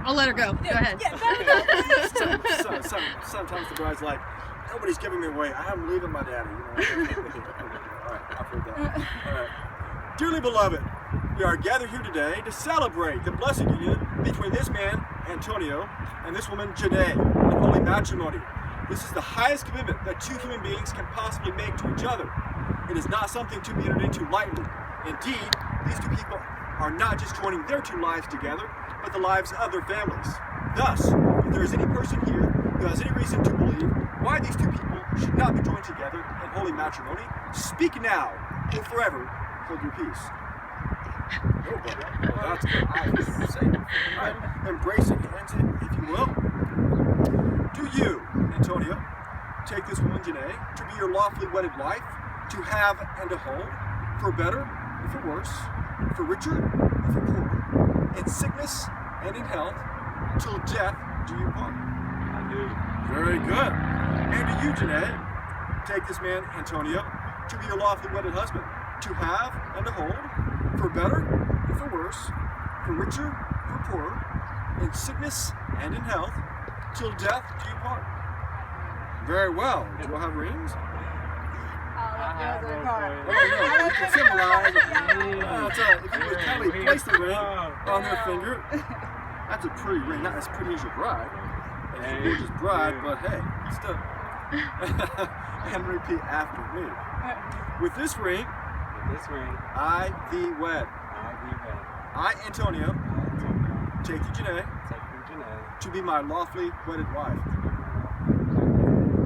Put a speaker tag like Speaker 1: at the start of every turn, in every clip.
Speaker 1: I'll let her go. Go ahead.
Speaker 2: Sometimes the bride's like, nobody's giving me away. I'm leaving my daddy. You know? All right, I've heard that. All right. Dearly beloved, we are gathered here today to celebrate the blessed union between this man, Antonio, and this woman, Janai, in holy matrimony. This is the highest commitment that two human beings can possibly make to each other. It is not something to be entered into lightly. Indeed, these two people are not just joining their two lives together, but the lives of their families. Thus, if there is any person here who has any reason to believe why these two people should not be joined together in holy matrimony, speak now or forever hold your peace. Oh, well, that's good. I was saying. All right. Embrace it, hands it, if you will. Do you, Antonio, take this woman, Janai, to be your lawfully wedded wife, to have and to hold, for better and for worse, for richer and for poorer, in sickness and in health, till death do you part?
Speaker 3: I do.
Speaker 2: Very good. And do you, Janai, take this man, Antonio, to be your lawfully wedded husband, to have and to hold, for better and for worse, for richer, for poorer, in sickness and in health, till death do you part? Very well. Do you have rings? You can symbolize. If you would kindly place the ring on her finger, that's a pretty ring. Not as pretty as your bride. As your gorgeous bride, but hey, still. And repeat after me. With this ring, I thee wed. I, Antonio, take you, Janai, to be my lawfully wedded wife.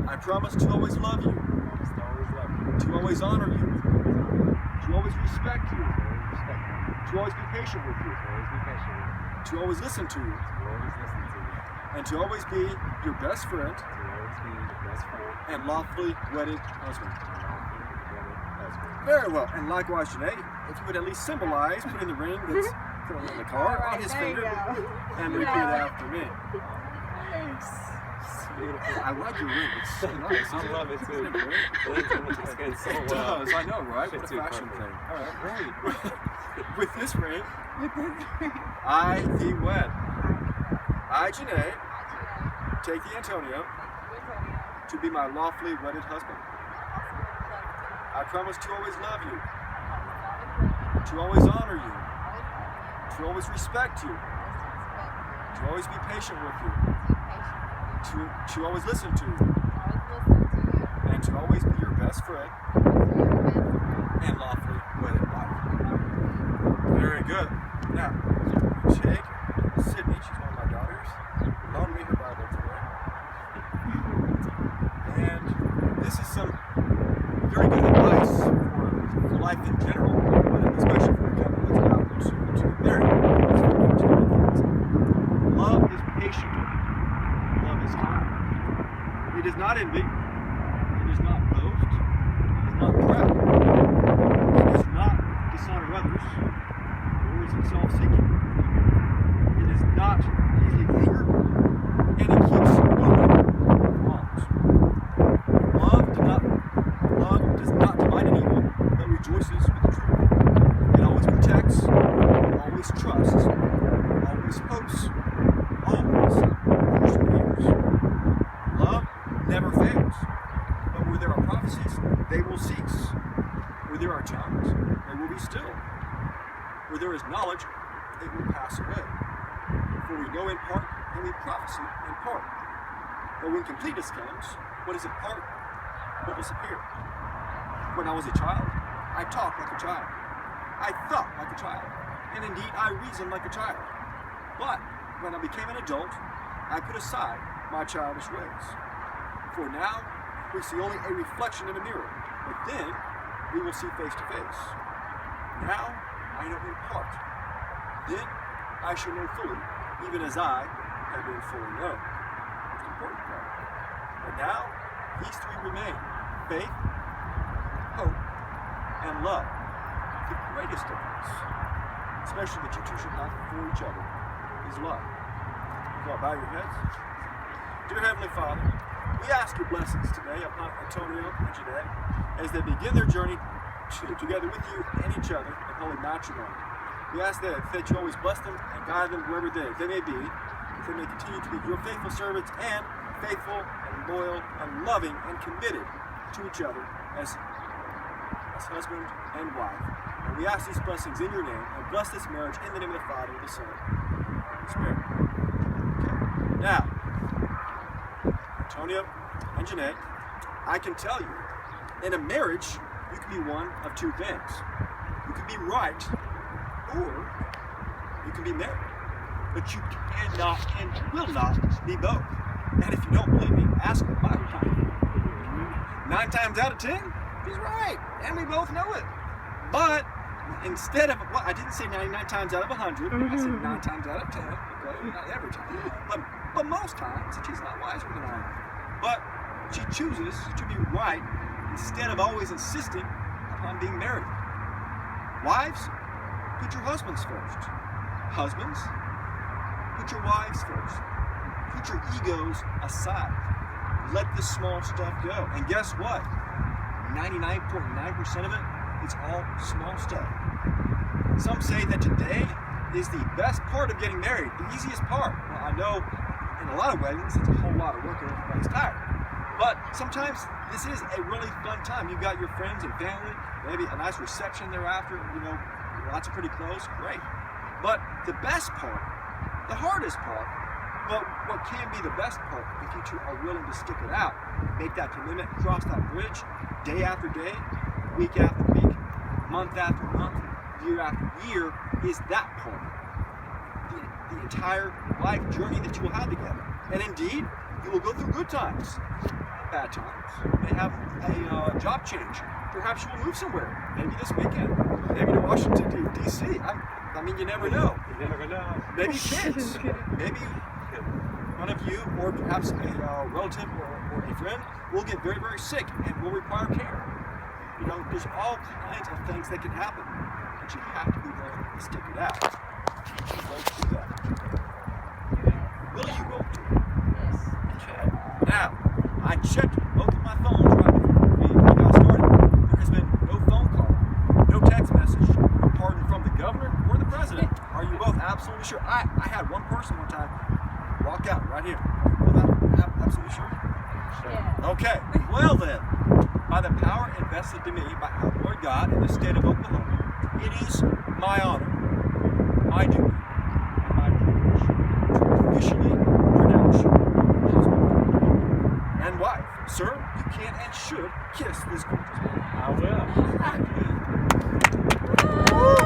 Speaker 2: I promise to always love you, to always honor you, to always respect you, to always be patient with you, to always listen to you, and to always be your best friend and lawfully wedded husband. Very well. And likewise, Janai, if you would at least symbolize putting the ring that's currently in the car on his finger and repeat after me. I like your ring. It's so nice.
Speaker 3: I love it too. It
Speaker 2: does. I know, right? What a fashion thing. All right. Great. With this ring, I thee wed. I, Janai, take the Antonio to be my lawfully wedded husband. I promise to always love you, to always honor you, to always respect you, to always be patient with you, to always listen to you, and to always be your best friend and lawfully wedded wife. Very good. Now, take Sydney, she's one of my daughters, loan me her Bible today. And this is some very good advice for life in general, but especially for the couple that's about to get married. Love is patient. Love is kind. It is not envy. It is not boast. It is not proud. It does not dishonor others, nor is it self-seeking. It is not easily angered, and it keeps no record of wrongs. Love does not delight in evil, but rejoices with the truth. It always protects, always trusts, always hopes, always perseveres. Love never fails, but where there are prophecies, they will cease. Where there are tongues, they will be still. Where there is knowledge, it will pass away. For we know in part, and we prophesy in part. But when completeness comes, what is in part will disappear. When I was a child, I talked like a child. I thought like a child. And indeed, I reasoned like a child. But when I became an adult, I put aside my childish ways. For now, we see only a reflection in a mirror. But then, we will see face to face. Now, I know in part. Then, I shall know fully, even as I have been fully known. Most important part. And now, these three remain: faith, hope, and love. The greatest of these, especially that you two should have for each other, is love. So bow your heads. Dear Heavenly Father, we ask your blessings today upon Antonio and Janai as they begin their journey together with you and each other in holy matrimony. We ask that you always bless them and guide them wherever they may be. they may continue to be your faithful servants and faithful and loyal and loving and committed to each other as husband and wife. And we ask these blessings in your name and bless this marriage in the name of the Father, the Son, and the Spirit. Okay. Now, Antonio and Janai, I can tell you, in a marriage, you can be one of two things. You can be right, or you can be married. But you cannot and will not be both. And if you don't believe me, ask my wife. 9 times out of 10, he's right, and we both know it. But instead of, well, I didn't say 99 times out of 100, I said 9 times out of 10, okay? Not every time, but most times, she's not wiser than I am. But she chooses to be right instead of always insisting upon being married. Wives, put your husbands first. Husbands, put your wives first. Put your egos aside. Let the small stuff go. And guess what? 99.9% of it, it's all small stuff. Some say that today is the best part of getting married, the easiest part. Well, I know in a lot of weddings, it's a whole lot of work and everybody's tired. But sometimes this is a really fun time. You've got your friends and family, maybe a nice reception thereafter, lots of pretty clothes, great. But the best part, the hardest part, but what can be the best part if you two are willing to stick it out, make that commitment, cross that bridge, day after day, week after week, month after month, year after year, is that part. The entire life journey that you will have together. And indeed, you will go through good times, bad times. You may have a job change. Perhaps you will move somewhere. Maybe this weekend. Maybe to Washington, D.C. I mean, you never know.
Speaker 3: You never know.
Speaker 2: Maybe kids. Maybe one of you, or perhaps a relative or a friend, will get very, very sick and will require care. There's all kinds of things that can happen, but you have to be willing to stick it out. You won't do that. Will you both do it?
Speaker 1: Yes.
Speaker 2: Okay. Now, I checked both of my phones right before we got started. There has been no phone call, no text message, no pardon from the governor or the president. Are you both absolutely sure? I had one person one time walk out right here. Absolutely sure?
Speaker 1: Yeah.
Speaker 2: Okay. Well then, by the power invested to me by our Lord God in the state of Oklahoma, it is my honor, my duty, and my privilege to officially pronounce you husband and wife. Sir, you can and should kiss this gorgeous woman.
Speaker 3: I will.
Speaker 2: Woo!